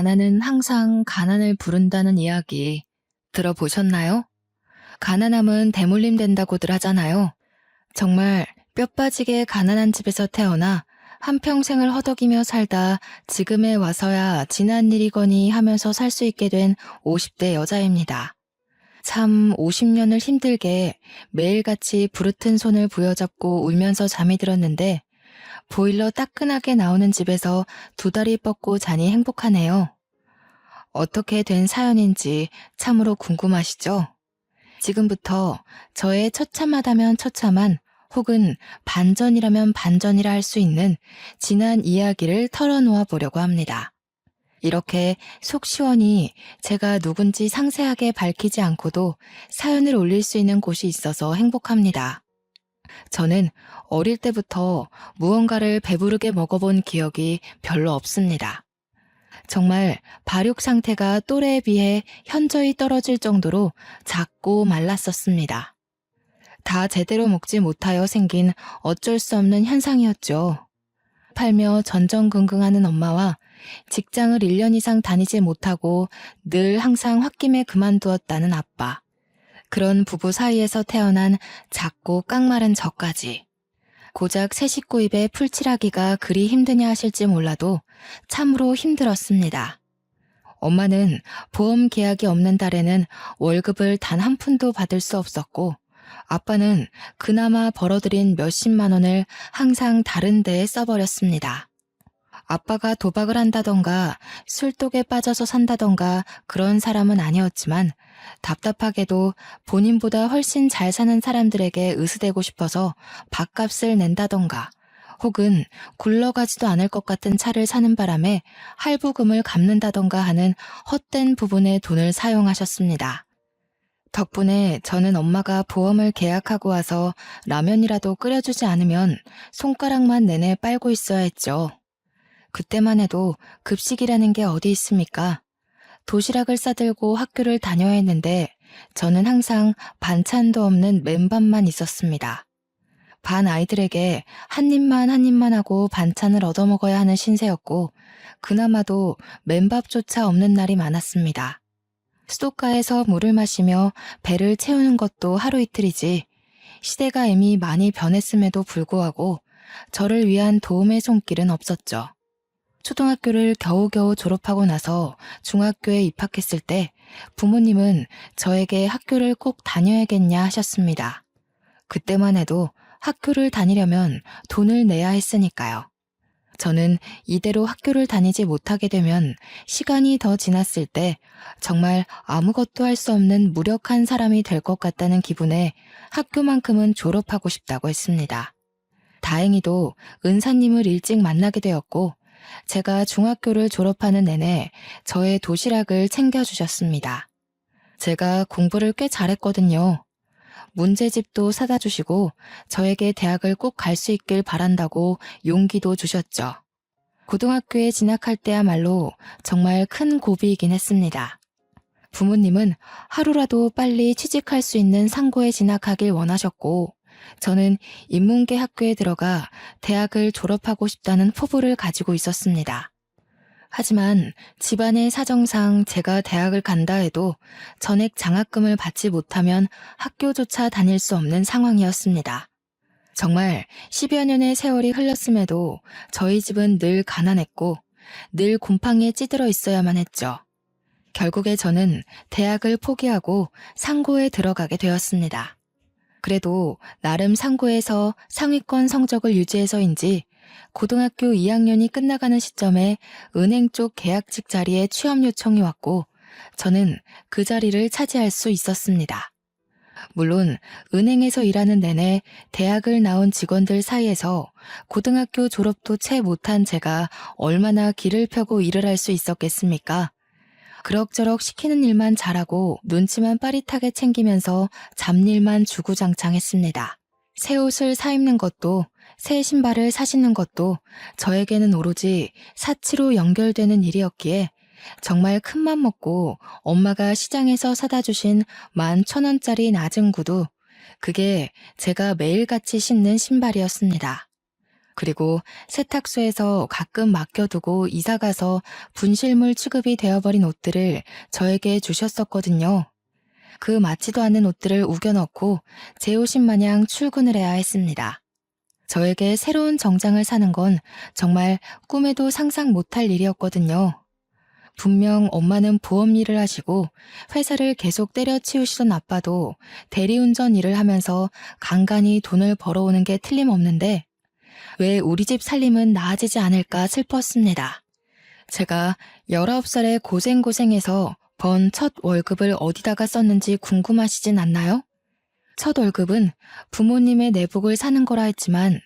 가난은 항상 가난을 부른다는 이야기 들어보셨나요? 가난함은 대물림 된다고들 하잖아요. 정말 뼈 빠지게 가난한 집에서 태어나 한평생을 허덕이며 살다 지금에 와서야 지난 일이거니 하면서 살 수 있게 된 50대 여자입니다. 참 50년을 힘들게 매일같이 부르튼 손을 부여잡고 울면서 잠이 들었는데 보일러 따끈하게 나오는 집에서 두 다리 뻗고 자니 행복하네요. 어떻게 된 사연인지 참으로 궁금하시죠? 지금부터 저의 처참하다면 처참한 혹은 반전이라면 반전이라 할 수 있는 지난 이야기를 털어놓아 보려고 합니다. 이렇게 속 시원히 제가 누군지 상세하게 밝히지 않고도 사연을 올릴 수 있는 곳이 있어서 행복합니다. 저는 어릴 때부터 무언가를 배부르게 먹어본 기억이 별로 없습니다. 정말 발육 상태가 또래에 비해 현저히 떨어질 정도로 작고 말랐었습니다. 다 제대로 먹지 못하여 생긴 어쩔 수 없는 현상이었죠. 팔며 전전긍긍하는 엄마와 직장을 1년 이상 다니지 못하고 늘 항상 홧김에 그만두었다는 아빠. 그런 부부 사이에서 태어난 작고 깡마른 저까지. 고작 새 식구 입에 풀칠하기가 그리 힘드냐 하실지 몰라도 참으로 힘들었습니다. 엄마는 보험 계약이 없는 달에는 월급을 단 한 푼도 받을 수 없었고 아빠는 그나마 벌어들인 몇십만 원을 항상 다른 데에 써버렸습니다. 아빠가 도박을 한다던가 술독에 빠져서 산다던가 그런 사람은 아니었지만 답답하게도 본인보다 훨씬 잘 사는 사람들에게 으스대고 싶어서 밥값을 낸다던가 혹은 굴러가지도 않을 것 같은 차를 사는 바람에 할부금을 갚는다던가 하는 헛된 부분에 돈을 사용하셨습니다. 덕분에 저는 엄마가 보험을 계약하고 와서 라면이라도 끓여주지 않으면 손가락만 내내 빨고 있어야 했죠. 그때만 해도 급식이라는 게 어디 있습니까? 도시락을 싸들고 학교를 다녀야 했는데 저는 항상 반찬도 없는 맨밥만 있었습니다. 반 아이들에게 한 입만 하고 반찬을 얻어먹어야 하는 신세였고 그나마도 맨밥조차 없는 날이 많았습니다. 수도가에서 물을 마시며 배를 채우는 것도 하루 이틀이지 시대가 이미 많이 변했음에도 불구하고 저를 위한 도움의 손길은 없었죠. 초등학교를 겨우겨우 졸업하고 나서 중학교에 입학했을 때 부모님은 저에게 학교를 꼭 다녀야겠냐 하셨습니다. 그때만 해도 학교를 다니려면 돈을 내야 했으니까요. 저는 이대로 학교를 다니지 못하게 되면 시간이 더 지났을 때 정말 아무것도 할 수 없는 무력한 사람이 될 것 같다는 기분에 학교만큼은 졸업하고 싶다고 했습니다. 다행히도 은사님을 일찍 만나게 되었고 제가 중학교를 졸업하는 내내 저의 도시락을 챙겨주셨습니다. 제가 공부를 꽤 잘했거든요. 문제집도 사다 주시고 저에게 대학을 꼭 갈 수 있길 바란다고 용기도 주셨죠. 고등학교에 진학할 때야말로 정말 큰 고비이긴 했습니다. 부모님은 하루라도 빨리 취직할 수 있는 상고에 진학하길 원하셨고 저는 인문계 학교에 들어가 대학을 졸업하고 싶다는 포부를 가지고 있었습니다. 하지만 집안의 사정상 제가 대학을 간다 해도 전액 장학금을 받지 못하면 학교조차 다닐 수 없는 상황이었습니다. 정말 10여 년의 세월이 흘렀음에도 저희 집은 늘 가난했고 늘 곰팡이에 찌들어 있어야만 했죠. 결국에 저는 대학을 포기하고 상고에 들어가게 되었습니다. 그래도 나름 상고에서 상위권 성적을 유지해서인지 고등학교 2학년이 끝나가는 시점에 은행 쪽 계약직 자리에 취업 요청이 왔고 저는 그 자리를 차지할 수 있었습니다. 물론 은행에서 일하는 내내 대학을 나온 직원들 사이에서 고등학교 졸업도 채 못한 제가 얼마나 길을 펴고 일을 할 수 있었겠습니까? 그럭저럭 시키는 일만 잘하고 눈치만 빠릿하게 챙기면서 잡일만 주구장창했습니다. 새 옷을 사입는 것도 새 신발을 사시는 것도 저에게는 오로지 사치로 연결되는 일이었기에 정말 큰맘 먹고 엄마가 시장에서 사다 주신 11,000원짜리 낮은 구두, 그게 제가 매일같이 신는 신발이었습니다. 그리고 세탁소에서 가끔 맡겨두고 이사가서 분실물 취급이 되어버린 옷들을 저에게 주셨었거든요. 그 맞지도 않는 옷들을 우겨넣고 제 옷인 마냥 출근을 해야 했습니다. 저에게 새로운 정장을 사는 건 정말 꿈에도 상상 못할 일이었거든요. 분명 엄마는 보험 일을 하시고 회사를 계속 때려치우시던 아빠도 대리운전 일을 하면서 간간히 돈을 벌어오는 게 틀림없는데 왜 우리 집 살림은 나아지지 않을까 슬펐습니다. 제가 19살에 고생고생해서 번 첫 월급을 어디다가 썼는지 궁금하시진 않나요? 첫 월급은 부모님의 내복을 사는 거라 했지만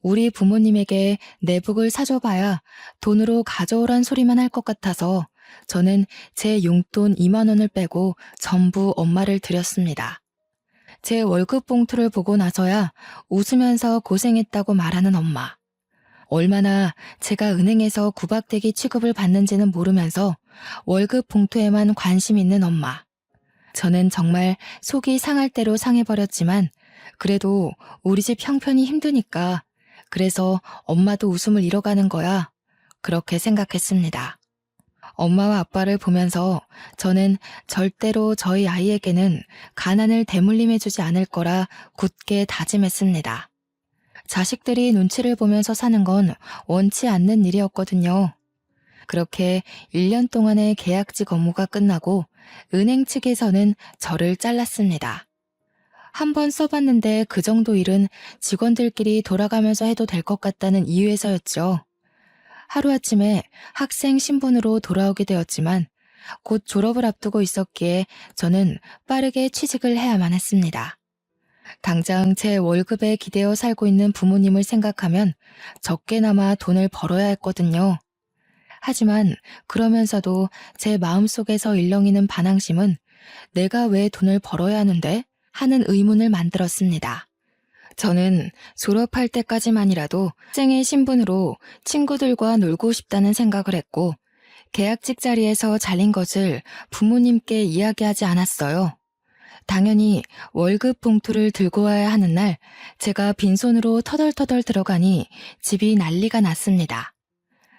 우리 부모님에게 내복을 사줘봐야 돈으로 가져오란 소리만 할 것 같아서 저는 제 용돈 2만 원을 빼고 전부 엄마를 드렸습니다. 제 월급 봉투를 보고 나서야 웃으면서 고생했다고 말하는 엄마. 얼마나 제가 은행에서 구박대기 취급을 받는지는 모르면서 월급 봉투에만 관심 있는 엄마. 저는 정말 속이 상할 대로 상해버렸지만 그래도 우리 집 형편이 힘드니까 그래서 엄마도 웃음을 잃어가는 거야. 그렇게 생각했습니다. 엄마와 아빠를 보면서 저는 절대로 저희 아이에게는 가난을 대물림해주지 않을 거라 굳게 다짐했습니다. 자식들이 눈치를 보면서 사는 건 원치 않는 일이었거든요. 그렇게 1년 동안의 계약직 업무가 끝나고 은행 측에서는 저를 잘랐습니다. 한 번 써봤는데 그 정도 일은 직원들끼리 돌아가면서 해도 될 것 같다는 이유에서였죠. 하루아침에 학생 신분으로 돌아오게 되었지만 곧 졸업을 앞두고 있었기에 저는 빠르게 취직을 해야만 했습니다. 당장 제 월급에 기대어 살고 있는 부모님을 생각하면 적게나마 돈을 벌어야 했거든요. 하지만 그러면서도 제 마음속에서 일렁이는 반항심은 내가 왜 돈을 벌어야 하는데? 하는 의문을 만들었습니다. 저는 졸업할 때까지만이라도 학생의 신분으로 친구들과 놀고 싶다는 생각을 했고 계약직 자리에서 잘린 것을 부모님께 이야기하지 않았어요. 당연히 월급 봉투를 들고 와야 하는 날 제가 빈손으로 터덜터덜 들어가니 집이 난리가 났습니다.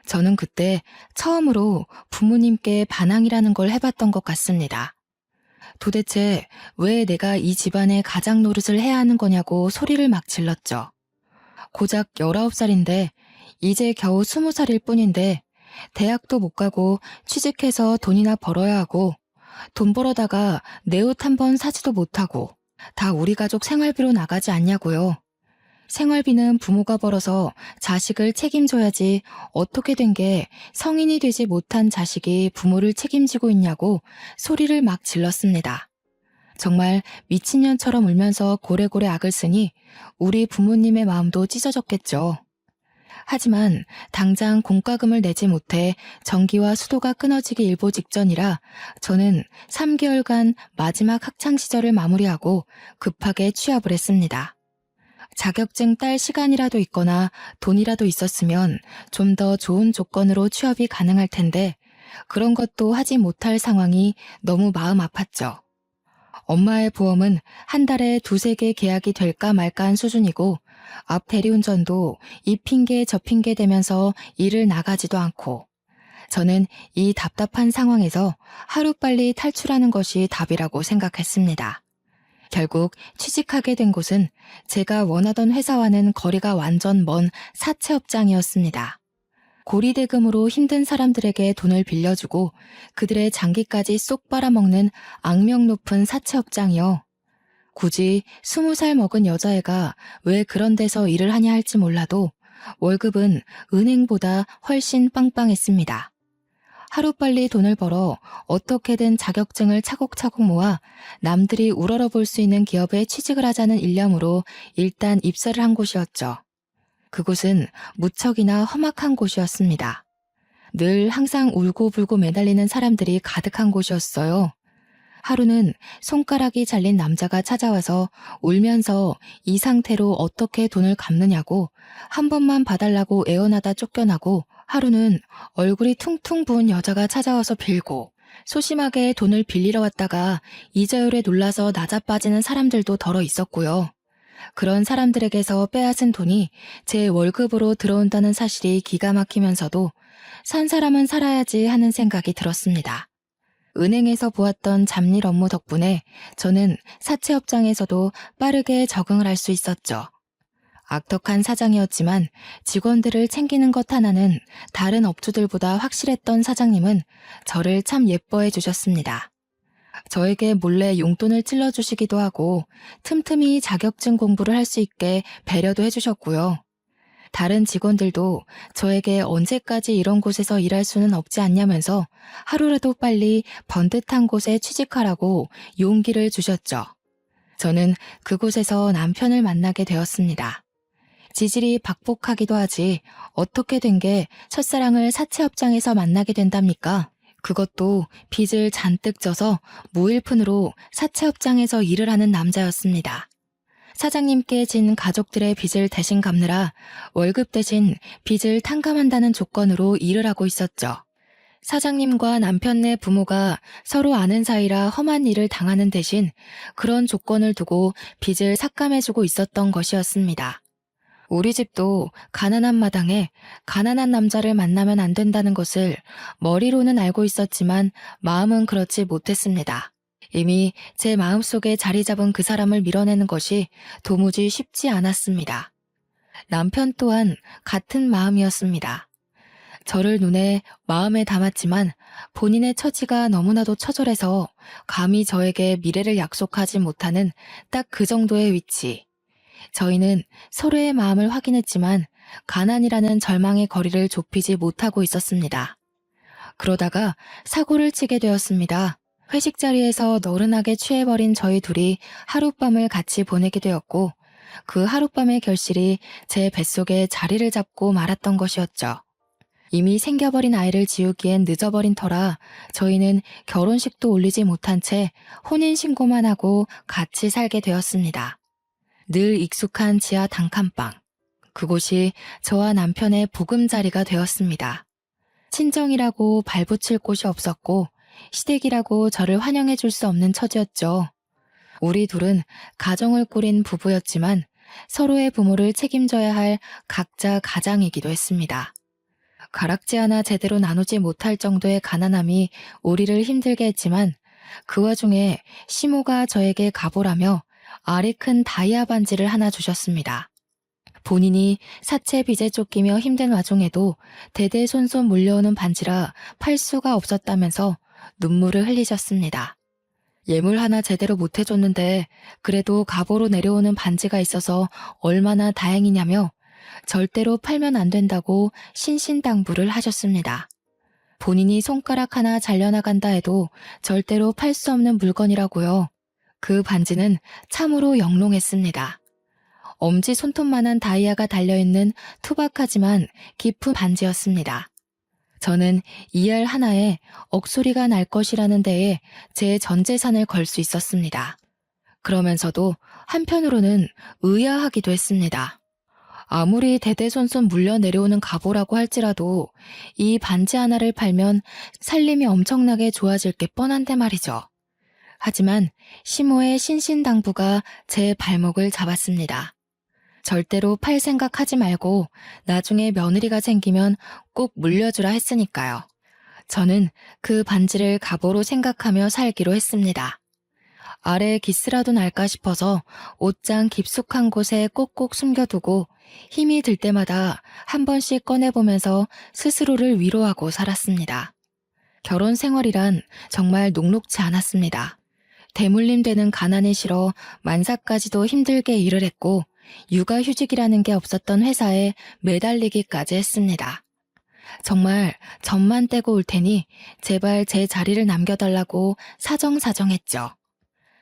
저는 그때 처음으로 부모님께 반항이라는 걸 해봤던 것 같습니다. 도대체 왜 내가 이 집안의 가장 노릇을 해야 하는 거냐고 소리를 막 질렀죠. 고작 19살인데 이제 겨우 20살일 뿐인데 대학도 못 가고 취직해서 돈이나 벌어야 하고 돈 벌어다가 내 옷 한 번 사지도 못하고 다 우리 가족 생활비로 나가지 않냐고요. 생활비는 부모가 벌어서 자식을 책임져야지 어떻게 된 게 성인이 되지 못한 자식이 부모를 책임지고 있냐고 소리를 막 질렀습니다. 정말 미친년처럼 울면서 고래고래 악을 쓰니 우리 부모님의 마음도 찢어졌겠죠. 하지만 당장 공과금을 내지 못해 전기와 수도가 끊어지기 일보 직전이라 저는 3개월간 마지막 학창시절을 마무리하고 급하게 취업을 했습니다. 자격증 딸 시간이라도 있거나 돈이라도 있었으면 좀 더 좋은 조건으로 취업이 가능할 텐데 그런 것도 하지 못할 상황이 너무 마음 아팠죠. 엄마의 보험은 한 달에 2-3개 계약이 될까 말까 한 수준이고 앞 대리운전도 이 핑계 저 핑계 대면서 일을 나가지도 않고 저는 이 답답한 상황에서 하루빨리 탈출하는 것이 답이라고 생각했습니다. 결국 취직하게 된 곳은 제가 원하던 회사와는 거리가 완전 먼 사채업장이었습니다. 고리대금으로 힘든 사람들에게 돈을 빌려주고 그들의 장기까지 쏙 빨아먹는 악명 높은 사채업장이요. 굳이 20살 먹은 여자애가 왜 그런 데서 일을 하냐 할지 몰라도 월급은 은행보다 훨씬 빵빵했습니다. 하루빨리 돈을 벌어 어떻게든 자격증을 차곡차곡 모아 남들이 우러러볼 수 있는 기업에 취직을 하자는 일념으로 일단 입사를 한 곳이었죠. 그곳은 무척이나 험악한 곳이었습니다. 늘 항상 울고불고 매달리는 사람들이 가득한 곳이었어요. 하루는 손가락이 잘린 남자가 찾아와서 울면서 이 상태로 어떻게 돈을 갚느냐고 한 번만 봐달라고 애원하다 쫓겨나고 하루는 얼굴이 퉁퉁 부은 여자가 찾아와서 빌고 소심하게 돈을 빌리러 왔다가 이자율에 놀라서 나자빠지는 사람들도 덜어 있었고요. 그런 사람들에게서 빼앗은 돈이 제 월급으로 들어온다는 사실이 기가 막히면서도 산 사람은 살아야지 하는 생각이 들었습니다. 은행에서 보았던 잡일 업무 덕분에 저는 사채업장에서도 빠르게 적응을 할 수 있었죠. 악덕한 사장이었지만 직원들을 챙기는 것 하나는 다른 업주들보다 확실했던 사장님은 저를 참 예뻐해 주셨습니다. 저에게 몰래 용돈을 찔러주시기도 하고 틈틈이 자격증 공부를 할 수 있게 배려도 해주셨고요. 다른 직원들도 저에게 언제까지 이런 곳에서 일할 수는 없지 않냐면서 하루라도 빨리 번듯한 곳에 취직하라고 용기를 주셨죠. 저는 그곳에서 남편을 만나게 되었습니다. 지질이 박복하기도 하지 어떻게 된 게 첫사랑을 사채업장에서 만나게 된답니까? 그것도 빚을 잔뜩 져서 무일푼으로 사채업장에서 일을 하는 남자였습니다. 사장님께 진 가족들의 빚을 대신 갚느라 월급 대신 빚을 탕감한다는 조건으로 일을 하고 있었죠. 사장님과 남편네 부모가 서로 아는 사이라 험한 일을 당하는 대신 그런 조건을 두고 빚을 삭감해주고 있었던 것이었습니다. 우리 집도 가난한 마당에 가난한 남자를 만나면 안 된다는 것을 머리로는 알고 있었지만 마음은 그렇지 못했습니다. 이미 제 마음속에 자리 잡은 그 사람을 밀어내는 것이 도무지 쉽지 않았습니다. 남편 또한 같은 마음이었습니다. 저를 눈에 마음에 담았지만 본인의 처지가 너무나도 처절해서 감히 저에게 미래를 약속하지 못하는 딱 그 정도의 위치. 저희는 서로의 마음을 확인했지만 가난이라는 절망의 거리를 좁히지 못하고 있었습니다. 그러다가 사고를 치게 되었습니다. 회식 자리에서 너른하게 취해버린 저희 둘이 하룻밤을 같이 보내게 되었고 그 하룻밤의 결실이 제 뱃속에 자리를 잡고 말았던 것이었죠. 이미 생겨버린 아이를 지우기엔 늦어버린 터라 저희는 결혼식도 올리지 못한 채 혼인신고만 하고 같이 살게 되었습니다. 늘 익숙한 지하 단칸방. 그곳이 저와 남편의 보금자리가 되었습니다. 친정이라고 발붙일 곳이 없었고 시댁이라고 저를 환영해 줄 수 없는 처지였죠. 우리 둘은 가정을 꾸린 부부였지만 서로의 부모를 책임져야 할 각자 가장이기도 했습니다. 가락지 하나 제대로 나누지 못할 정도의 가난함이 우리를 힘들게 했지만 그 와중에 시모가 저에게 가보라며 알이 큰 다이아 반지를 하나 주셨습니다. 본인이 사채 빚에 쫓기며 힘든 와중에도 대대손손 물려오는 반지라 팔 수가 없었다면서 눈물을 흘리셨습니다. 예물 하나 제대로 못 해줬는데 그래도 갑오로 내려오는 반지가 있어서 얼마나 다행이냐며 절대로 팔면 안 된다고 신신당부를 하셨습니다. 본인이 손가락 하나 잘려나간다 해도 절대로 팔 수 없는 물건이라고요. 그 반지는 참으로 영롱했습니다. 엄지 손톱만한 다이아가 달려있는 투박하지만 깊은 반지였습니다. 저는 이 알 하나에 억소리가 날 것이라는 데에 제 전 재산을 걸 수 있었습니다. 그러면서도 한편으로는 의아하기도 했습니다. 아무리 대대손손 물려 내려오는 갑오라고 할지라도 이 반지 하나를 팔면 살림이 엄청나게 좋아질 게 뻔한데 말이죠. 하지만 시모의 신신당부가 제 발목을 잡았습니다. 절대로 팔 생각하지 말고 나중에 며느리가 생기면 꼭 물려주라 했으니까요. 저는 그 반지를 갑오로 생각하며 살기로 했습니다. 아래에 기스라도 날까 싶어서 옷장 깊숙한 곳에 꼭꼭 숨겨두고 힘이 들 때마다 한 번씩 꺼내보면서 스스로를 위로하고 살았습니다. 결혼 생활이란 정말 녹록지 않았습니다. 대물림되는 가난이 싫어 만사까지도 힘들게 일을 했고 육아휴직이라는 게 없었던 회사에 매달리기까지 했습니다. 정말 점만 떼고 올 테니 제발 제 자리를 남겨달라고 사정사정했죠.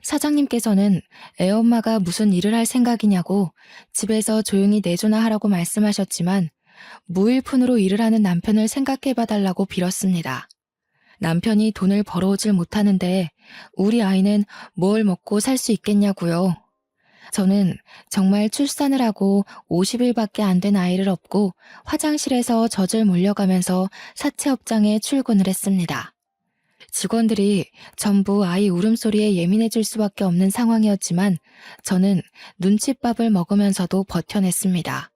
사장님께서는 애엄마가 무슨 일을 할 생각이냐고 집에서 조용히 내조나 하라고 말씀하셨지만 무일푼으로 일을 하는 남편을 생각해봐달라고 빌었습니다. 남편이 돈을 벌어오질 못하는데 우리 아이는 뭘 먹고 살 수 있겠냐고요. 저는 정말 출산을 하고 50일밖에 안 된 아이를 업고 화장실에서 젖을 몰려가면서 사채업장에 출근을 했습니다. 직원들이 전부 아이 울음소리에 예민해질 수밖에 없는 상황이었지만 저는 눈칫밥을 먹으면서도 버텨냈습니다.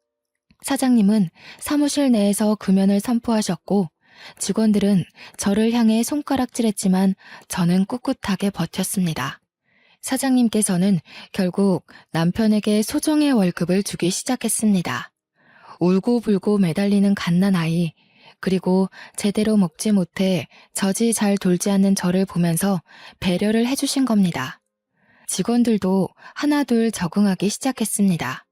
사장님은 사무실 내에서 금연을 선포하셨고 직원들은 저를 향해 손가락질했지만 저는 꿋꿋하게 버텼습니다. 사장님께서는 결국 남편에게 소정의 월급을 주기 시작했습니다. 울고불고 매달리는 갓난아이, 그리고 제대로 먹지 못해 젖이 잘 돌지 않는 저를 보면서 배려를 해주신 겁니다. 직원들도 하나둘 적응하기 시작했습니다.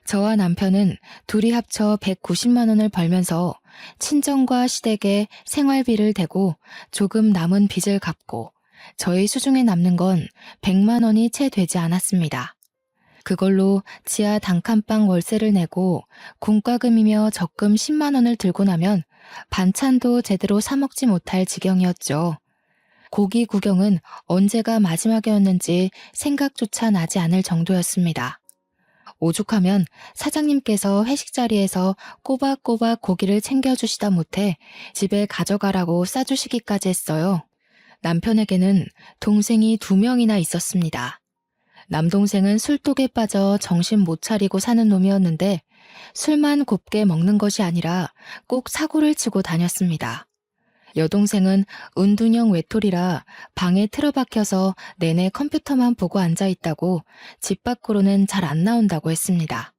저와 남편은 둘이 합쳐 190만 원을 벌면서 친정과 시댁에 생활비를 대고 조금 남은 빚을 갚고 저희 수중에 남는 건 100만 원이 채 되지 않았습니다. 그걸로 지하 단칸방 월세를 내고 공과금이며 적금 10만 원을 들고 나면 반찬도 제대로 사 먹지 못할 지경이었죠. 고기 구경은 언제가 마지막이었는지 생각조차 나지 않을 정도였습니다. 오죽하면 사장님께서 회식 자리에서 꼬박꼬박 고기를 챙겨주시다 못해 집에 가져가라고 싸주시기까지 했어요. 남편에게는 동생이 2명이나 있었습니다. 남동생은 술독에 빠져 정신 못 차리고 사는 놈이었는데 술만 곱게 먹는 것이 아니라 꼭 사고를 치고 다녔습니다. 여동생은 은둔형 외톨이라 방에 틀어박혀서 내내 컴퓨터만 보고 앉아있다고 집 밖으로는 잘 안 나온다고 했습니다.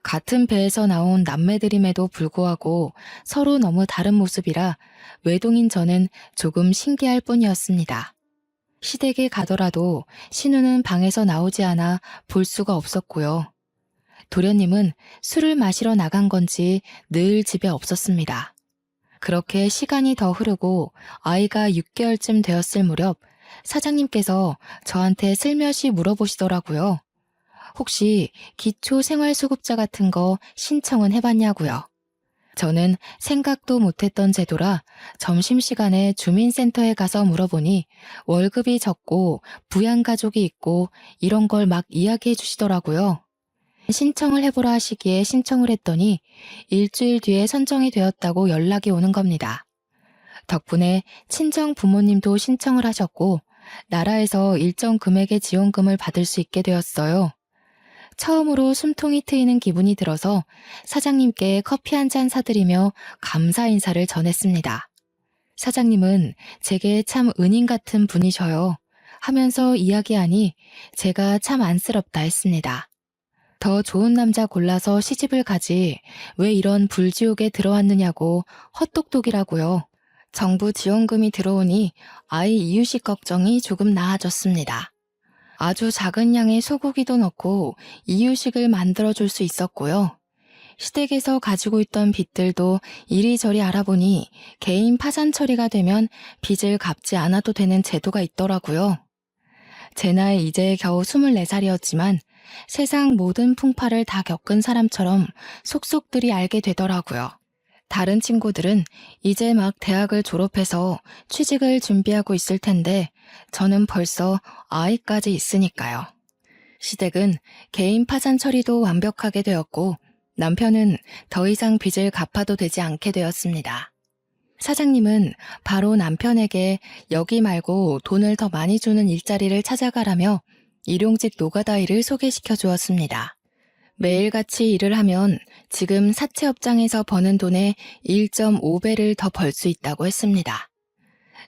같은 배에서 나온 남매들임에도 불구하고 서로 너무 다른 모습이라 외동인 저는 조금 신기할 뿐이었습니다. 시댁에 가더라도 신우는 방에서 나오지 않아 볼 수가 없었고요. 도련님은 술을 마시러 나간 건지 늘 집에 없었습니다. 그렇게 시간이 더 흐르고 아이가 6개월쯤 되었을 무렵 사장님께서 저한테 슬며시 물어보시더라고요. 혹시 기초생활수급자 같은 거 신청은 해봤냐고요. 저는 생각도 못했던 제도라 점심시간에 주민센터에 가서 물어보니 월급이 적고 부양가족이 있고 이런 걸 막 이야기해 주시더라고요. 신청을 해보라 하시기에 신청을 했더니 일주일 뒤에 선정이 되었다고 연락이 오는 겁니다. 덕분에 친정 부모님도 신청을 하셨고 나라에서 일정 금액의 지원금을 받을 수 있게 되었어요. 처음으로 숨통이 트이는 기분이 들어서 사장님께 커피 한 잔 사드리며 감사 인사를 전했습니다. 사장님은 제게 참 은인 같은 분이셔요. 하면서 이야기하니 제가 참 안쓰럽다 했습니다. 더 좋은 남자 골라서 시집을 가지 왜 이런 불지옥에 들어왔느냐고 헛똑똑이라고요. 정부 지원금이 들어오니 아이 이유식 걱정이 조금 나아졌습니다. 아주 작은 양의 소고기도 넣고 이유식을 만들어줄 수 있었고요. 시댁에서 가지고 있던 빚들도 이리저리 알아보니 개인 파산 처리가 되면 빚을 갚지 않아도 되는 제도가 있더라고요. 제 나이 이제 겨우 24살이었지만 세상 모든 풍파를 다 겪은 사람처럼 속속들이 알게 되더라고요. 다른 친구들은 이제 막 대학을 졸업해서 취직을 준비하고 있을 텐데 저는 벌써 아이까지 있으니까요. 시댁은 개인 파산 처리도 완벽하게 되었고 남편은 더 이상 빚을 갚아도 되지 않게 되었습니다. 사장님은 바로 남편에게 여기 말고 돈을 더 많이 주는 일자리를 찾아가라며 일용직 노가다 일을 소개시켜 주었습니다. 매일같이 일을 하면 지금 사채업장에서 버는 돈의 1.5배를 더 벌 수 있다고 했습니다.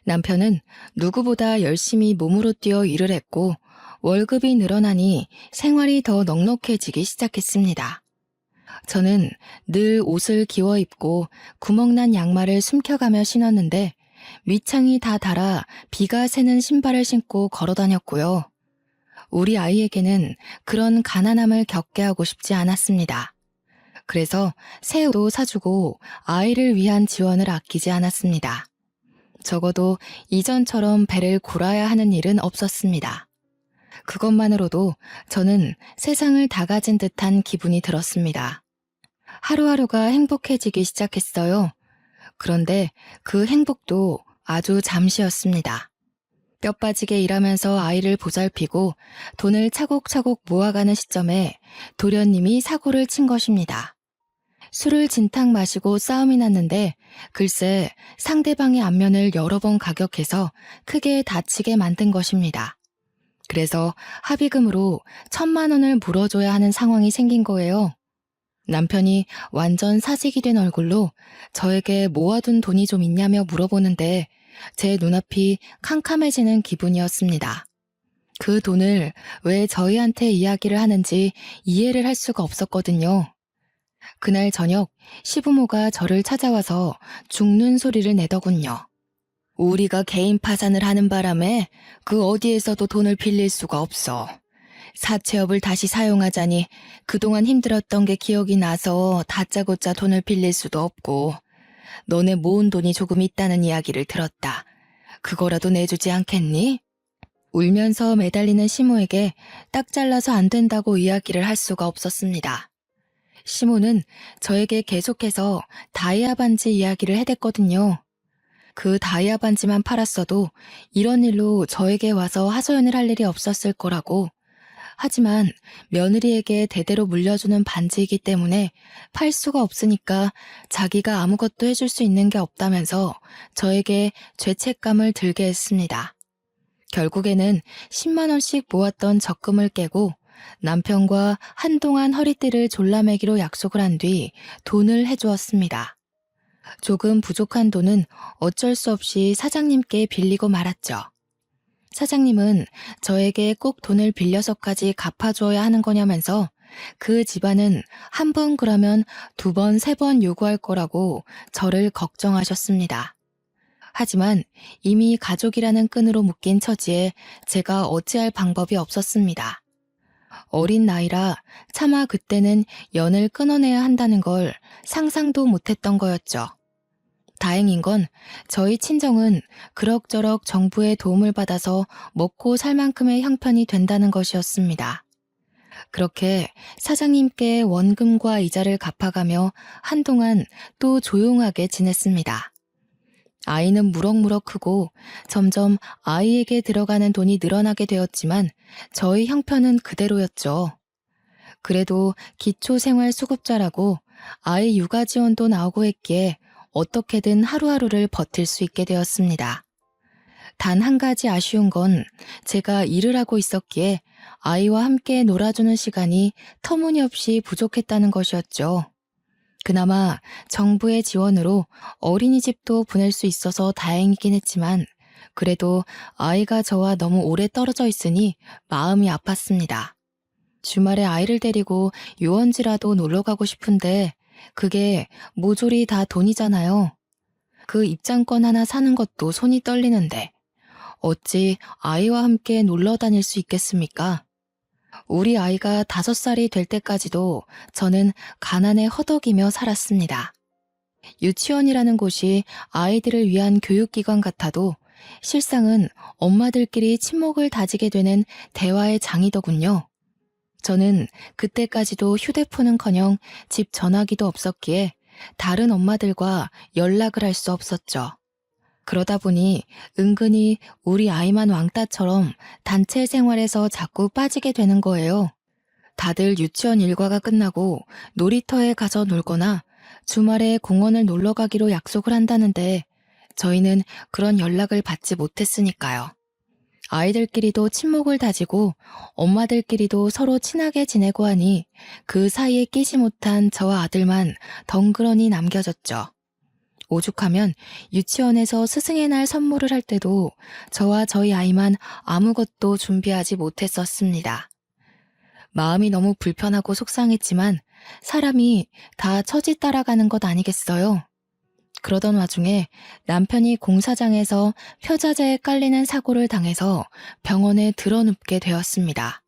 남편은 누구보다 열심히 몸으로 뛰어 일을 했고 월급이 늘어나니 생활이 더 넉넉해지기 시작했습니다. 저는 늘 옷을 기워 입고 구멍난 양말을 숨겨가며 신었는데 밑창이 다 닳아 비가 새는 신발을 신고 걸어 다녔고요. 우리 아이에게는 그런 가난함을 겪게 하고 싶지 않았습니다. 그래서 새 옷도 사주고 아이를 위한 지원을 아끼지 않았습니다. 적어도 이전처럼 배를 골아야 하는 일은 없었습니다. 그것만으로도 저는 세상을 다 가진 듯한 기분이 들었습니다. 하루하루가 행복해지기 시작했어요. 그런데 그 행복도 아주 잠시였습니다. 뼈 빠지게 일하면서 아이를 보살피고 돈을 차곡차곡 모아가는 시점에 도련님이 사고를 친 것입니다. 술을 진탕 마시고 싸움이 났는데 글쎄 상대방의 안면을 여러 번 가격해서 크게 다치게 만든 것입니다. 그래서 합의금으로 1,000만 원을 물어줘야 하는 상황이 생긴 거예요. 남편이 완전 사직이 된 얼굴로 저에게 모아둔 돈이 좀 있냐며 물어보는데 제 눈앞이 캄캄해지는 기분이었습니다. 그 돈을 왜 저희한테 이야기를 하는지 이해를 할 수가 없었거든요. 그날 저녁 시부모가 저를 찾아와서 죽는 소리를 내더군요. 우리가 개인 파산을 하는 바람에 그 어디에서도 돈을 빌릴 수가 없어. 사채업을 다시 사용하자니 그동안 힘들었던 게 기억이 나서 다짜고짜 돈을 빌릴 수도 없고 너네 모은 돈이 조금 있다는 이야기를 들었다. 그거라도 내주지 않겠니? 울면서 매달리는 시모에게 딱 잘라서 안 된다고 이야기를 할 수가 없었습니다. 시모는 저에게 계속해서 다이아 반지 이야기를 해댔거든요. 그 다이아 반지만 팔았어도 이런 일로 저에게 와서 하소연을 할 일이 없었을 거라고. 하지만 며느리에게 대대로 물려주는 반지이기 때문에 팔 수가 없으니까 자기가 아무것도 해줄 수 있는 게 없다면서 저에게 죄책감을 들게 했습니다. 결국에는 10만 원씩 모았던 적금을 깨고 남편과 한동안 허리띠를 졸라매기로 약속을 한 뒤 돈을 해주었습니다. 조금 부족한 돈은 어쩔 수 없이 사장님께 빌리고 말았죠. 사장님은 저에게 꼭 돈을 빌려서까지 갚아주어야 하는 거냐면서 그 집안은 한 번 그러면 2번, 3번 요구할 거라고 저를 걱정하셨습니다. 하지만 이미 가족이라는 끈으로 묶인 처지에 제가 어찌할 방법이 없었습니다. 어린 나이라 차마 그때는 연을 끊어내야 한다는 걸 상상도 못했던 거였죠. 다행인 건 저희 친정은 그럭저럭 정부의 도움을 받아서 먹고 살 만큼의 형편이 된다는 것이었습니다. 그렇게 사장님께 원금과 이자를 갚아가며 한동안 또 조용하게 지냈습니다. 아이는 무럭무럭 크고 점점 아이에게 들어가는 돈이 늘어나게 되었지만 저희 형편은 그대로였죠. 그래도 기초생활수급자라고 아이 육아 지원도 나오고 했기에 어떻게든 하루하루를 버틸 수 있게 되었습니다. 단 한 가지 아쉬운 건 제가 일을 하고 있었기에 아이와 함께 놀아주는 시간이 터무니없이 부족했다는 것이었죠. 그나마 정부의 지원으로 어린이집도 보낼 수 있어서 다행이긴 했지만 그래도 아이가 저와 너무 오래 떨어져 있으니 마음이 아팠습니다. 주말에 아이를 데리고 유원지라도 놀러 가고 싶은데 그게 모조리 다 돈이잖아요. 그 입장권 하나 사는 것도 손이 떨리는데 어찌 아이와 함께 놀러 다닐 수 있겠습니까? 우리 아이가 5살이 될 때까지도 저는 가난에 허덕이며 살았습니다. 유치원이라는 곳이 아이들을 위한 교육기관 같아도 실상은 엄마들끼리 친목을 다지게 되는 대화의 장이더군요. 저는 그때까지도 휴대폰은커녕 집 전화기도 없었기에 다른 엄마들과 연락을 할 수 없었죠. 그러다 보니 은근히 우리 아이만 왕따처럼 단체 생활에서 자꾸 빠지게 되는 거예요. 다들 유치원 일과가 끝나고 놀이터에 가서 놀거나 주말에 공원을 놀러 가기로 약속을 한다는데 저희는 그런 연락을 받지 못했으니까요. 아이들끼리도 친목을 다지고 엄마들끼리도 서로 친하게 지내고 하니 그 사이에 끼지 못한 저와 아들만 덩그러니 남겨졌죠. 오죽하면 유치원에서 스승의 날 선물을 할 때도 저와 저희 아이만 아무것도 준비하지 못했었습니다. 마음이 너무 불편하고 속상했지만 사람이 다 처지 따라가는 것 아니겠어요? 그러던 와중에 남편이 공사장에서 표자재에 깔리는 사고를 당해서 병원에 드러눕게 되었습니다.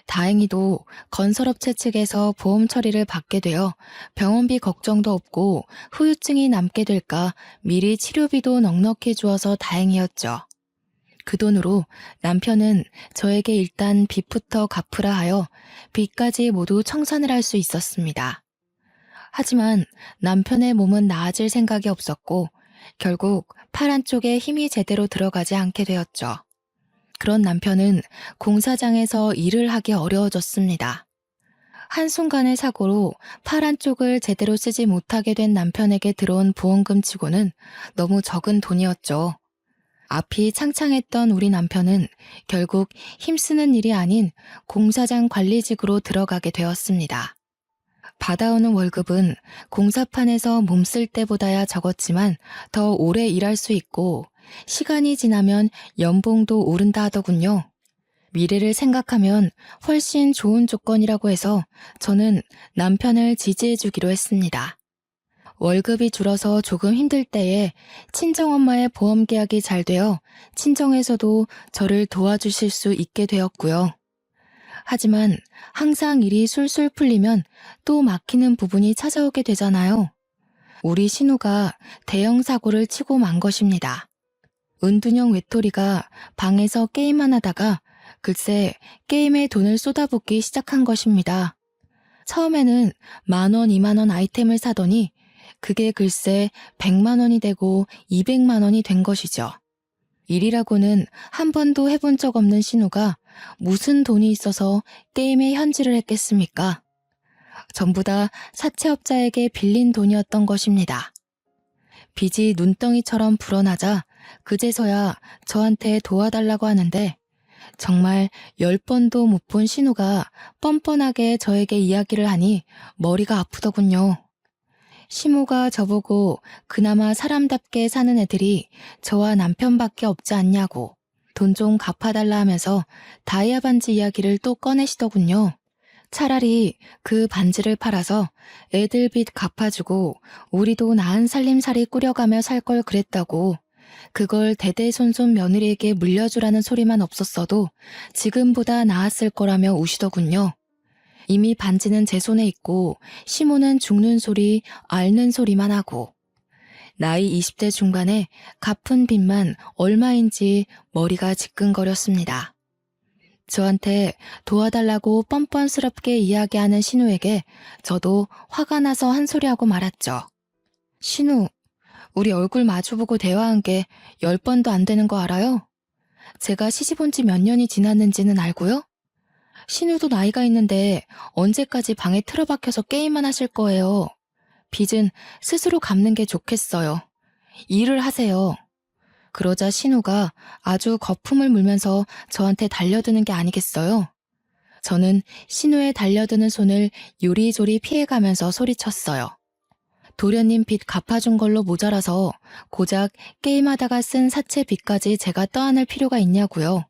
다행히도 건설업체 측에서 보험 처리를 받게 되어 병원비 걱정도 없고 후유증이 남게 될까 미리 치료비도 넉넉히 주어서 다행이었죠. 그 돈으로 남편은 저에게 일단 빚부터 갚으라 하여 빚까지 모두 청산을 할 수 있었습니다. 하지만 남편의 몸은 나아질 생각이 없었고 결국 팔 한쪽에 힘이 제대로 들어가지 않게 되었죠. 그런 남편은 공사장에서 일을 하기 어려워졌습니다. 한순간의 사고로 팔 한쪽을 제대로 쓰지 못하게 된 남편에게 들어온 보험금 치고는 너무 적은 돈이었죠. 앞이 창창했던 우리 남편은 결국 힘쓰는 일이 아닌 공사장 관리직으로 들어가게 되었습니다. 받아오는 월급은 공사판에서 몸쓸 때보다야 적었지만 더 오래 일할 수 있고 시간이 지나면 연봉도 오른다 하더군요. 미래를 생각하면 훨씬 좋은 조건이라고 해서 저는 남편을 지지해주기로 했습니다. 월급이 줄어서 조금 힘들 때에 친정엄마의 보험 계약이 잘 되어 친정에서도 저를 도와주실 수 있게 되었고요. 하지만 항상 일이 술술 풀리면 또 막히는 부분이 찾아오게 되잖아요. 우리 신우가 대형 사고를 치고 만 것입니다. 은둔형 외톨이가 방에서 게임만 하다가 글쎄 게임에 돈을 쏟아붓기 시작한 것입니다. 처음에는 10,000원, 20,000원 아이템을 사더니 그게 글쎄 100만 원이 되고 200만 원이 된 것이죠. 일이라고는 한 번도 해본 적 없는 신우가 무슨 돈이 있어서 게임에 현질을 했겠습니까? 전부 다 사채업자에게 빌린 돈이었던 것입니다. 빚이 눈덩이처럼 불어나자 그제서야 저한테 도와달라고 하는데 정말 10번도 못 본 신우가 뻔뻔하게 저에게 이야기를 하니 머리가 아프더군요. 시모가 저보고 그나마 사람답게 사는 애들이 저와 남편밖에 없지 않냐고 돈 좀 갚아달라 하면서 다이아 반지 이야기를 또 꺼내시더군요. 차라리 그 반지를 팔아서 애들 빚 갚아주고 우리도 나은 살림살이 꾸려가며 살 걸 그랬다고 그걸 대대손손 며느리에게 물려주라는 소리만 없었어도 지금보다 나았을 거라며 우시더군요. 이미 반지는 제 손에 있고 시모는 죽는 소리, 앓는 소리만 하고 나이 20대 중반에 갚은 빚만 얼마인지 머리가 지끈거렸습니다. 저한테 도와달라고 뻔뻔스럽게 이야기하는 신우에게 저도 화가 나서 한 소리하고 말았죠. 신우, 우리 얼굴 마주보고 대화한 게 10번도 안 되는 거 알아요? 제가 시집 온 지 몇 년이 지났는지는 알고요? 신우도 나이가 있는데 언제까지 방에 틀어박혀서 게임만 하실 거예요. 빚은 스스로 갚는 게 좋겠어요. 일을 하세요. 그러자 신우가 아주 거품을 물면서 저한테 달려드는 게 아니겠어요? 저는 신우의 달려드는 손을 요리조리 피해가면서 소리쳤어요. 도련님 빚 갚아준 걸로 모자라서 고작 게임하다가 쓴 사채 빚까지 제가 떠안을 필요가 있냐고요.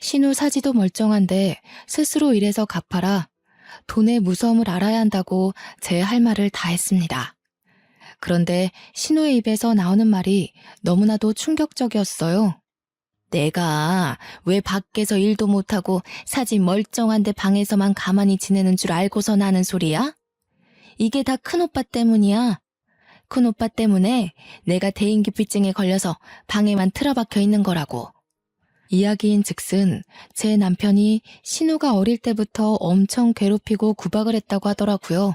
신우 사지도 멀쩡한데 스스로 일해서 갚아라. 돈의 무서움을 알아야 한다고 제 할 말을 다 했습니다. 그런데 신우의 입에서 나오는 말이 너무나도 충격적이었어요. 내가 왜 밖에서 일도 못하고 사지 멀쩡한데 방에서만 가만히 지내는 줄 알고서 나는 소리야? 이게 다 큰오빠 때문이야. 큰오빠 때문에 내가 대인기피증에 걸려서 방에만 틀어박혀 있는 거라고. 이야기인 즉슨 제 남편이 신우가 어릴 때부터 엄청 괴롭히고 구박을 했다고 하더라고요.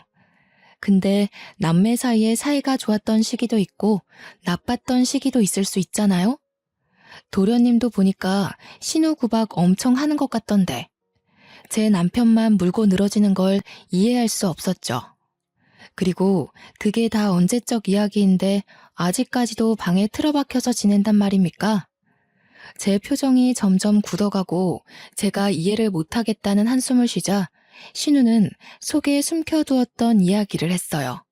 근데 남매 사이에 사이가 좋았던 시기도 있고 나빴던 시기도 있을 수 있잖아요? 도련님도 보니까 신우 구박 엄청 하는 것 같던데 제 남편만 물고 늘어지는 걸 이해할 수 없었죠. 그리고 그게 다 언제적 이야기인데 아직까지도 방에 틀어박혀서 지낸단 말입니까? 제 표정이 점점 굳어가고 제가 이해를 못하겠다는 한숨을 쉬자 신우는 속에 숨겨두었던 이야기를 했어요.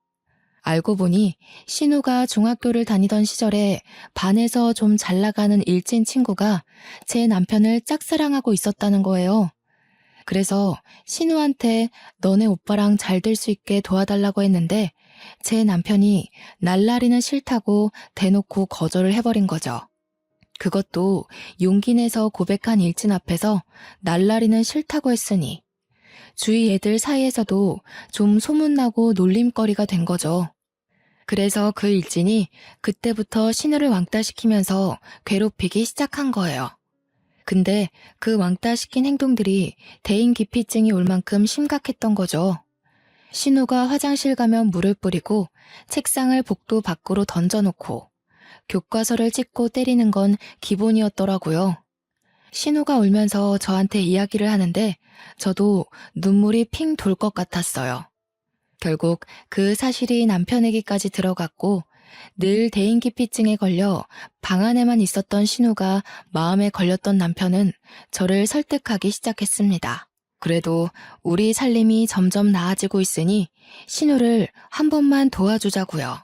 알고 보니 신우가 중학교를 다니던 시절에 반에서 좀 잘 나가는 일진 친구가 제 남편을 짝사랑하고 있었다는 거예요. 그래서 신우한테 너네 오빠랑 잘 될 수 있게 도와달라고 했는데 제 남편이 날라리는 싫다고 대놓고 거절을 해버린 거죠. 그것도 용기 내서 고백한 일진 앞에서 날라리는 싫다고 했으니 주위 애들 사이에서도 좀 소문나고 놀림거리가 된 거죠. 그래서 그 일진이 그때부터 신우를 왕따시키면서 괴롭히기 시작한 거예요. 근데 그 왕따시킨 행동들이 대인기피증이 올 만큼 심각했던 거죠. 신우가 화장실 가면 물을 뿌리고 책상을 복도 밖으로 던져놓고 교과서를 찍고 때리는 건 기본이었더라고요. 신우가 울면서 저한테 이야기를 하는데 저도 눈물이 핑 돌 것 같았어요. 결국 그 사실이 남편에게까지 들어갔고 늘 대인기피증에 걸려 방 안에만 있었던 신우가 마음에 걸렸던 남편은 저를 설득하기 시작했습니다. 그래도 우리 살림이 점점 나아지고 있으니 신우를 한 번만 도와주자고요.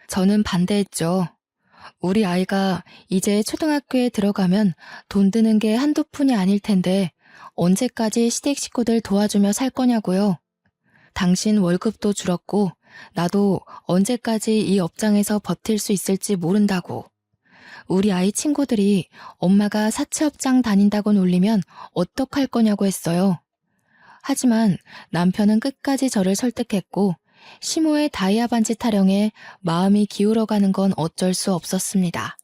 저는 반대했죠. 우리 아이가 이제 초등학교에 들어가면 돈 드는 게 한두 푼이 아닐 텐데 언제까지 시댁 식구들 도와주며 살 거냐고요. 당신 월급도 줄었고 나도 언제까지 이 업장에서 버틸 수 있을지 모른다고. 우리 아이 친구들이 엄마가 사채업장 다닌다고 놀리면 어떡할 거냐고 했어요. 하지만 남편은 끝까지 저를 설득했고 시모의 다이아 반지 타령에 마음이 기울어가는 건 어쩔 수 없었습니다.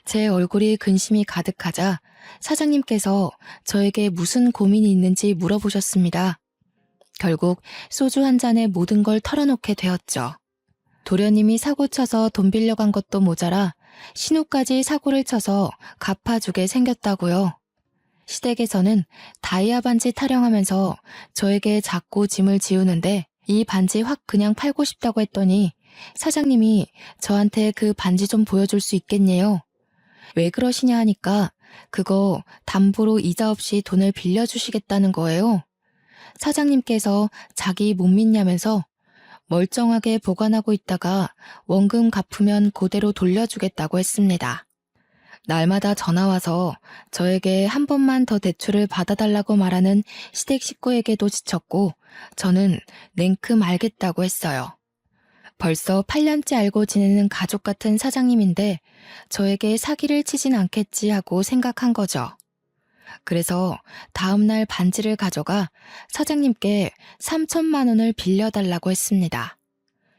제 얼굴이 근심이 가득하자 사장님께서 저에게 무슨 고민이 있는지 물어보셨습니다. 결국 소주 한 잔에 모든 걸 털어놓게 되었죠. 도련님이 사고 쳐서 돈 빌려간 것도 모자라 신우까지 사고를 쳐서 갚아주게 생겼다고요. 시댁에서는 다이아 반지 타령하면서 저에게 자꾸 짐을 지우는데 이 반지 확 그냥 팔고 싶다고 했더니 사장님이 저한테 그 반지 좀 보여줄 수 있겠네요. 왜 그러시냐 하니까 그거 담보로 이자 없이 돈을 빌려주시겠다는 거예요. 사장님께서 자기 못 믿냐면서 멀쩡하게 보관하고 있다가 원금 갚으면 그대로 돌려주겠다고 했습니다. 날마다 전화와서 저에게 한 번만 더 대출을 받아달라고 말하는 시댁 식구에게도 지쳤고 저는 냉큼 알겠다고 했어요. 벌써 8년째 알고 지내는 가족 같은 사장님인데 저에게 사기를 치진 않겠지 하고 생각한 거죠. 그래서 다음날 반지를 가져가 사장님께 3천만 원을 빌려달라고 했습니다.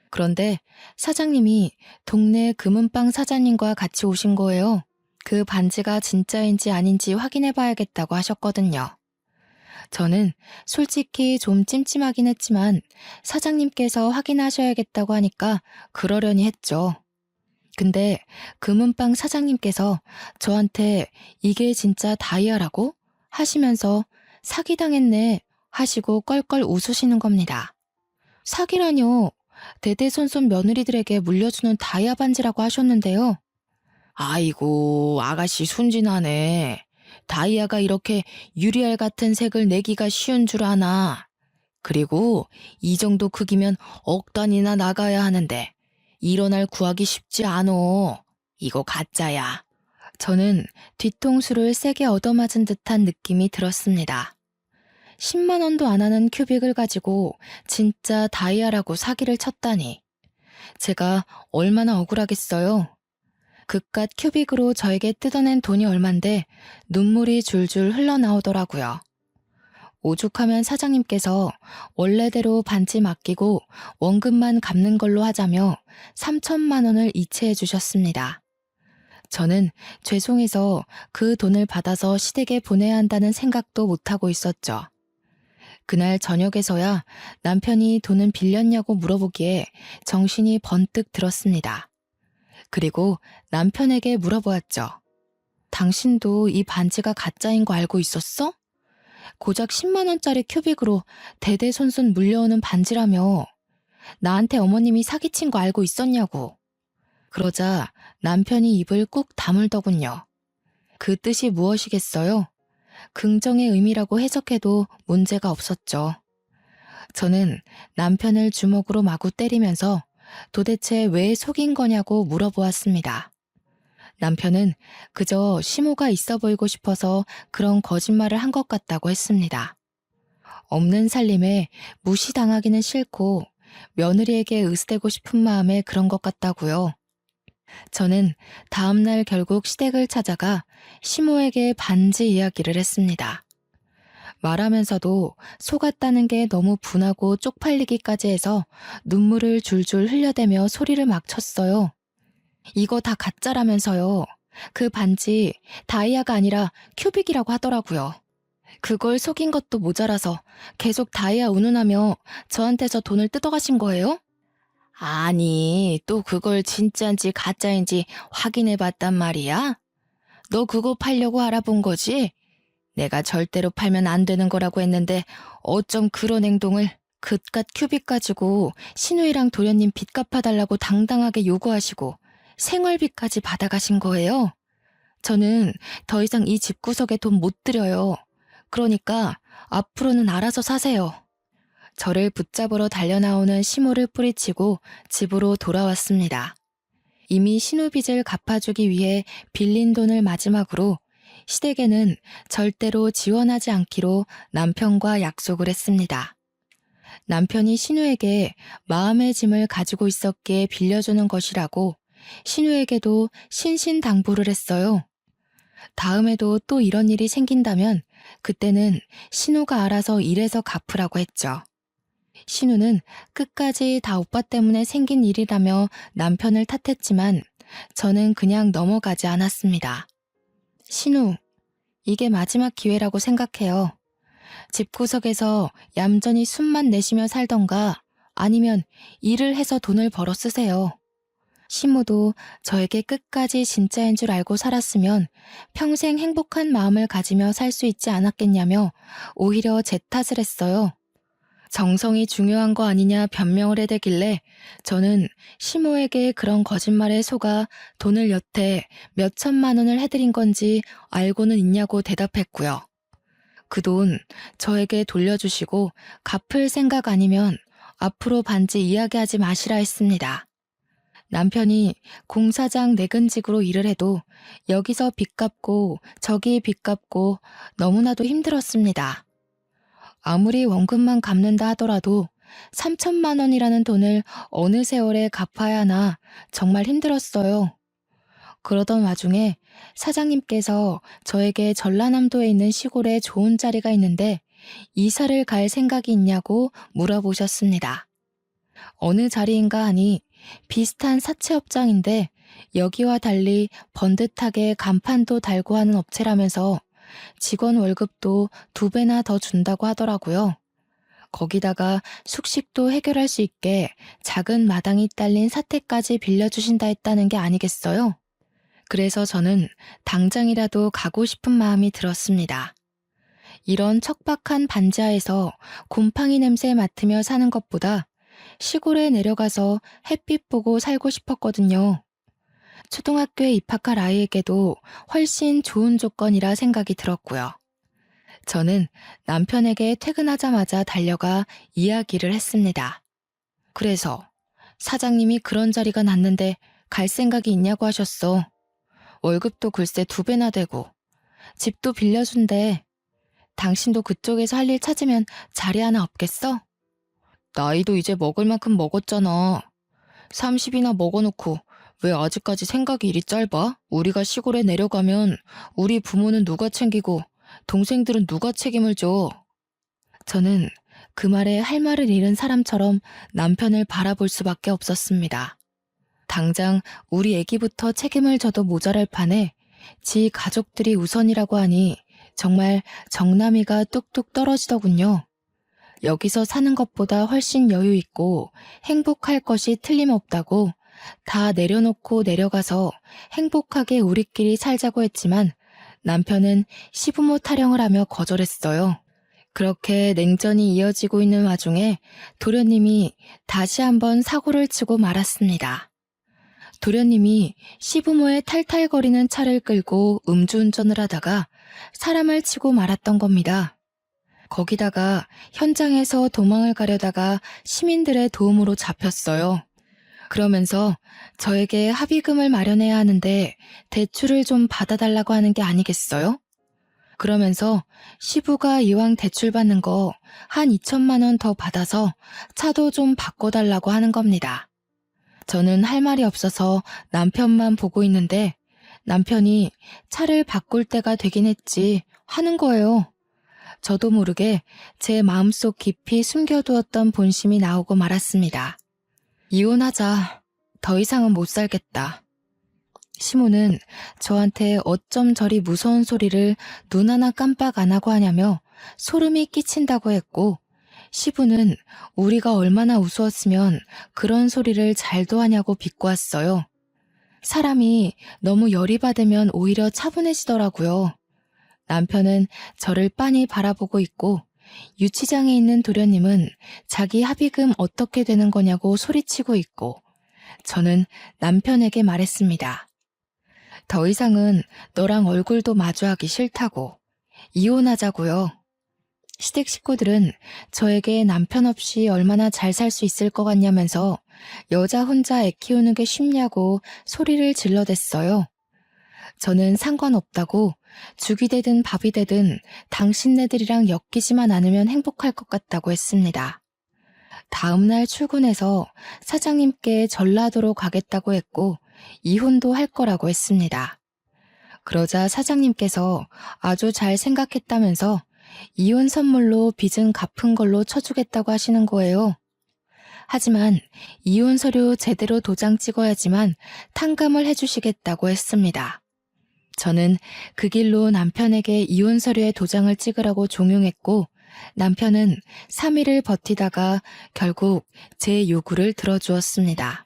그런데 사장님이 동네 금은방 사장님과 같이 오신 거예요. 그 반지가 진짜인지 아닌지 확인해봐야겠다고 하셨거든요. 저는 솔직히 좀 찜찜하긴 했지만 사장님께서 확인하셔야겠다고 하니까 그러려니 했죠. 근데 금은방 사장님께서 저한테 이게 진짜 다이아라고 하시면서 사기당했네 하시고 껄껄 웃으시는 겁니다. 사기라뇨. 대대손손 며느리들에게 물려주는 다이아 반지라고 하셨는데요. 아이고, 아가씨 순진하네. 다이아가 이렇게 유리알 같은 색을 내기가 쉬운 줄 아나. 그리고 이 정도 크기면 억 단위나 나가야 하는데 이런 알 구하기 쉽지 않어. 이거 가짜야. 저는 뒤통수를 세게 얻어맞은 듯한 느낌이 들었습니다. 10만 원도 안 하는 큐빅을 가지고 진짜 다이아라고 사기를 쳤다니. 제가 얼마나 억울하겠어요. 그깟 큐빅으로 저에게 뜯어낸 돈이 얼만데 눈물이 줄줄 흘러나오더라고요. 오죽하면 사장님께서 원래대로 반지 맡기고 원금만 갚는 걸로 하자며 3천만 원을 이체해 주셨습니다. 저는 죄송해서 그 돈을 받아서 시댁에 보내야 한다는 생각도 못하고 있었죠. 그날 저녁에서야 남편이 돈은 빌렸냐고 물어보기에 정신이 번뜩 들었습니다. 그리고 남편에게 물어보았죠. 당신도 이 반지가 가짜인 거 알고 있었어? 고작 10만 원짜리 큐빅으로 대대손손 물려오는 반지라며 나한테 어머님이 사기친 거 알고 있었냐고. 그러자 남편이 입을 꾹 다물더군요. 그 뜻이 무엇이겠어요? 긍정의 의미라고 해석해도 문제가 없었죠. 저는 남편을 주먹으로 마구 때리면서 도대체 왜 속인 거냐고 물어보았습니다. 남편은 그저 시모가 있어 보이고 싶어서 그런 거짓말을 한 것 같다고 했습니다. 없는 살림에 무시당하기는 싫고 며느리에게 으스대고 싶은 마음에 그런 것 같다고요. 저는 다음날 결국 시댁을 찾아가 시모에게 반지 이야기를 했습니다. 말하면서도 속았다는 게 너무 분하고 쪽팔리기까지 해서 눈물을 줄줄 흘려대며 소리를 막 쳤어요. 이거 다 가짜라면서요. 그 반지 다이아가 아니라 큐빅이라고 하더라고요. 그걸 속인 것도 모자라서 계속 다이아 운운하며 저한테서 돈을 뜯어가신 거예요? 아니, 또 그걸 진짜인지 가짜인지 확인해 봤단 말이야? 너 그거 팔려고 알아본 거지? 내가 절대로 팔면 안 되는 거라고 했는데 어쩜 그런 행동을. 그깟 큐빅 가지고 신우이랑 도련님 빚 갚아달라고 당당하게 요구하시고 생활비까지 받아가신 거예요. 저는 더 이상 이 집구석에 돈 못 들여요. 그러니까 앞으로는 알아서 사세요. 저를 붙잡으러 달려나오는 시모를 뿌리치고 집으로 돌아왔습니다. 이미 신우 빚을 갚아주기 위해 빌린 돈을 마지막으로 시댁에는 절대로 지원하지 않기로 남편과 약속을 했습니다. 남편이 신우에게 마음의 짐을 가지고 있었기에 빌려주는 것이라고 신우에게도 신신당부를 했어요. 다음에도 또 이런 일이 생긴다면 그때는 신우가 알아서 일해서 갚으라고 했죠. 신우는 끝까지 다 오빠 때문에 생긴 일이라며 남편을 탓했지만 저는 그냥 넘어가지 않았습니다. 신우, 이게 마지막 기회라고 생각해요. 집구석에서 얌전히 숨만 내쉬며 살던가 아니면 일을 해서 돈을 벌어 쓰세요. 시모도 저에게 끝까지 진짜인 줄 알고 살았으면 평생 행복한 마음을 가지며 살 수 있지 않았겠냐며 오히려 제 탓을 했어요. 정성이 중요한 거 아니냐 변명을 해대길래 저는 시모에게 그런 거짓말에 속아 돈을 여태 몇 천만 원을 해드린 건지 알고는 있냐고 대답했고요. 그 돈 저에게 돌려주시고 갚을 생각 아니면 앞으로 반지 이야기하지 마시라 했습니다. 남편이 공사장 내근직으로 일을 해도 여기서 빚 갚고 저기 빚 갚고 너무나도 힘들었습니다. 아무리 원금만 갚는다 하더라도 3천만 원이라는 돈을 어느 세월에 갚아야 하나 정말 힘들었어요. 그러던 와중에 사장님께서 저에게 전라남도에 있는 시골에 좋은 자리가 있는데 이사를 갈 생각이 있냐고 물어보셨습니다. 어느 자리인가 하니 비슷한 사채업장인데 여기와 달리 번듯하게 간판도 달고 하는 업체라면서 직원 월급도 2배나 더 준다고 하더라고요. 거기다가 숙식도 해결할 수 있게 작은 마당이 딸린 사택까지 빌려주신다 했다는 게 아니겠어요? 그래서 저는 당장이라도 가고 싶은 마음이 들었습니다. 이런 척박한 반지하에서 곰팡이 냄새 맡으며 사는 것보다 시골에 내려가서 햇빛 보고 살고 싶었거든요. 초등학교에 입학할 아이에게도 훨씬 좋은 조건이라 생각이 들었고요. 저는 남편에게 퇴근하자마자 달려가 이야기를 했습니다. 그래서 사장님이 그런 자리가 났는데 갈 생각이 있냐고 하셨어. 월급도 글쎄 2배나 되고 집도 빌려준대. 당신도 그쪽에서 할 일 찾으면 자리 하나 없겠어? 나이도 이제 먹을 만큼 먹었잖아. 30이나 먹어놓고 왜 아직까지 생각이 이리 짧아? 우리가 시골에 내려가면 우리 부모는 누가 챙기고 동생들은 누가 책임을 져? 저는 그 말에 할 말을 잃은 사람처럼 남편을 바라볼 수밖에 없었습니다. 당장 우리 애기부터 책임을 져도 모자랄 판에 지 가족들이 우선이라고 하니 정말 정남이가 뚝뚝 떨어지더군요. 여기서 사는 것보다 훨씬 여유 있고 행복할 것이 틀림없다고 다 내려놓고 내려가서 행복하게 우리끼리 살자고 했지만 남편은 시부모 타령을 하며 거절했어요. 그렇게 냉전이 이어지고 있는 와중에 도련님이 다시 한번 사고를 치고 말았습니다. 도련님이 시부모의 탈탈거리는 차를 끌고 음주운전을 하다가 사람을 치고 말았던 겁니다. 거기다가 현장에서 도망을 가려다가 시민들의 도움으로 잡혔어요. 그러면서 저에게 합의금을 마련해야 하는데 대출을 좀 받아달라고 하는 게 아니겠어요? 그러면서 시부가 이왕 대출 받는 거 한 2천만 원 더 받아서 차도 좀 바꿔달라고 하는 겁니다. 저는 할 말이 없어서 남편만 보고 있는데 남편이 차를 바꿀 때가 되긴 했지 하는 거예요. 저도 모르게 제 마음속 깊이 숨겨두었던 본심이 나오고 말았습니다. 이혼하자. 더 이상은 못 살겠다. 시모는 저한테 어쩜 저리 무서운 소리를 눈 하나 깜빡 안 하고 하냐며 소름이 끼친다고 했고 시부는 우리가 얼마나 우스웠으면 그런 소리를 잘도 하냐고 비꼬았어요. 사람이 너무 열이 받으면 오히려 차분해지더라고요. 남편은 저를 빤히 바라보고 있고 유치장에 있는 도련님은 자기 합의금 어떻게 되는 거냐고 소리치고 있고 저는 남편에게 말했습니다. 더 이상은 너랑 얼굴도 마주하기 싫다고. 이혼하자고요. 시댁 식구들은 저에게 남편 없이 얼마나 잘 살 수 있을 것 같냐면서 여자 혼자 애 키우는 게 쉽냐고 소리를 질러댔어요. 저는 상관없다고 죽이 되든 밥이 되든 당신네들이랑 엮이지만 않으면 행복할 것 같다고 했습니다. 다음날 출근해서 사장님께 전라도로 가겠다고 했고 이혼도 할 거라고 했습니다. 그러자 사장님께서 아주 잘 생각했다면서 이혼 선물로 빚은 갚은 걸로 쳐주겠다고 하시는 거예요. 하지만 이혼 서류 제대로 도장 찍어야지만 탕감을 해주시겠다고 했습니다. 저는 그 길로 남편에게 이혼 서류에 도장을 찍으라고 종용했고 남편은 3일을 버티다가 결국 제 요구를 들어주었습니다.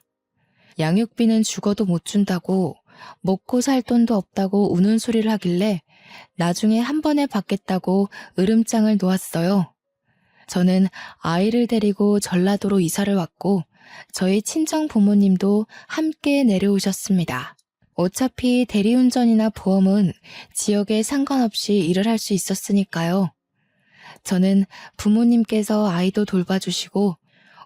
양육비는 죽어도 못 준다고 먹고 살 돈도 없다고 우는 소리를 하길래 나중에 한 번에 받겠다고 으름장을 놓았어요. 저는 아이를 데리고 전라도로 이사를 왔고 저희 친정 부모님도 함께 내려오셨습니다. 어차피 대리운전이나 보험은 지역에 상관없이 일을 할 수 있었으니까요. 저는 부모님께서 아이도 돌봐주시고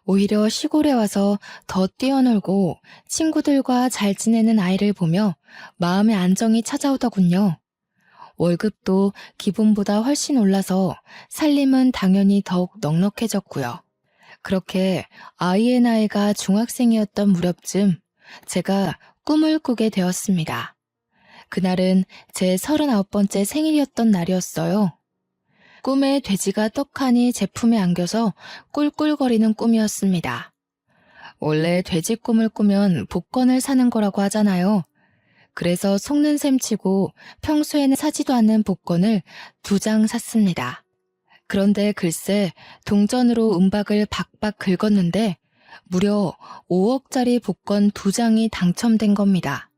오히려 시골에 와서 더 뛰어놀고 친구들과 잘 지내는 아이를 보며 마음의 안정이 찾아오더군요. 월급도 기본보다 훨씬 올라서 살림은 당연히 더욱 넉넉해졌고요. 그렇게 아이의 나이가 중학생이었던 무렵쯤 제가 꿈을 꾸게 되었습니다. 그날은 제 39번째 생일이었던 날이었어요. 꿈에 돼지가 떡하니 제 품에 안겨서 꿀꿀거리는 꿈이었습니다. 원래 돼지 꿈을 꾸면 복권을 사는 거라고 하잖아요. 그래서 속는 셈 치고 평소에는 사지도 않는 복권을 2장 샀습니다. 그런데 글쎄 동전으로 은박을 박박 긁었는데 무려 5억짜리 복권 2장이 당첨된 겁니다.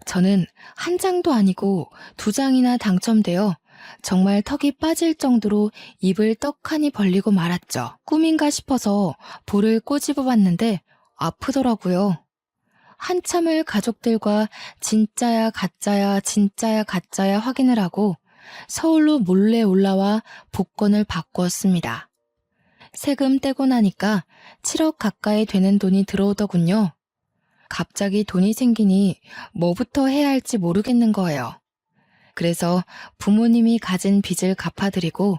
저는 한 장도 아니고 2장이나 당첨되어 정말 턱이 빠질 정도로 입을 떡하니 벌리고 말았죠. 꿈인가 싶어서 볼을 꼬집어 봤는데 아프더라고요. 한참을 가족들과 진짜야 가짜야 진짜야 가짜야 확인을 하고 서울로 몰래 올라와 복권을 바꾸었습니다. 세금 떼고 나니까 7억 가까이 되는 돈이 들어오더군요. 갑자기 돈이 생기니 뭐부터 해야 할지 모르겠는 거예요. 그래서 부모님이 가진 빚을 갚아드리고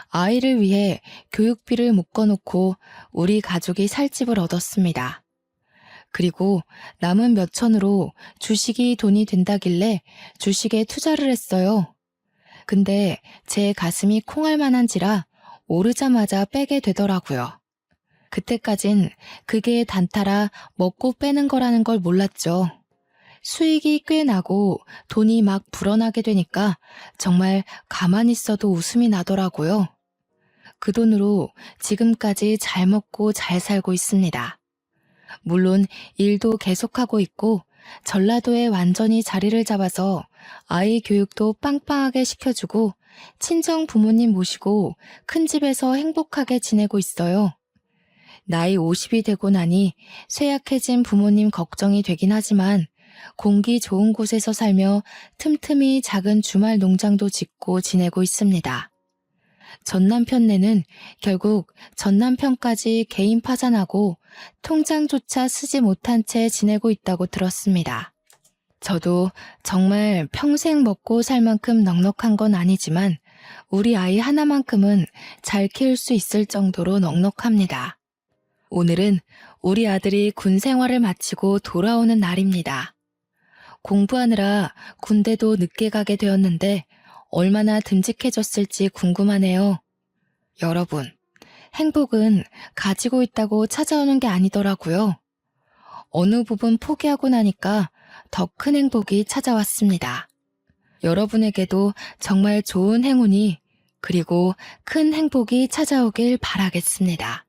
아이를 위해 교육비를 묶어놓고 우리 가족이 살 집을 얻었습니다. 그리고 남은 몇 천으로 주식이 돈이 된다길래 주식에 투자를 했어요. 근데 제 가슴이 콩알 만한지라 오르자마자 빼게 되더라고요. 그때까진 그게 단타라 먹고 빼는 거라는 걸 몰랐죠. 수익이 꽤 나고 돈이 막 불어나게 되니까 정말 가만히 있어도 웃음이 나더라고요. 그 돈으로 지금까지 잘 먹고 잘 살고 있습니다. 물론 일도 계속하고 있고 전라도에 완전히 자리를 잡아서 아이 교육도 빵빵하게 시켜주고 친정 부모님 모시고 큰 집에서 행복하게 지내고 있어요. 나이 50이 되고 나니 쇠약해진 부모님 걱정이 되긴 하지만 공기 좋은 곳에서 살며 틈틈이 작은 주말 농장도 짓고 지내고 있습니다. 전남편네는 결국 전남편까지 개인 파산하고 통장조차 쓰지 못한 채 지내고 있다고 들었습니다. 저도 정말 평생 먹고 살 만큼 넉넉한 건 아니지만 우리 아이 하나만큼은 잘 키울 수 있을 정도로 넉넉합니다. 오늘은 우리 아들이 군 생활을 마치고 돌아오는 날입니다. 공부하느라 군대도 늦게 가게 되었는데 얼마나 듬직해졌을지 궁금하네요. 여러분, 행복은 가지고 있다고 찾아오는 게 아니더라고요. 어느 부분 포기하고 나니까 더 큰 행복이 찾아왔습니다. 여러분에게도 정말 좋은 행운이 그리고 큰 행복이 찾아오길 바라겠습니다.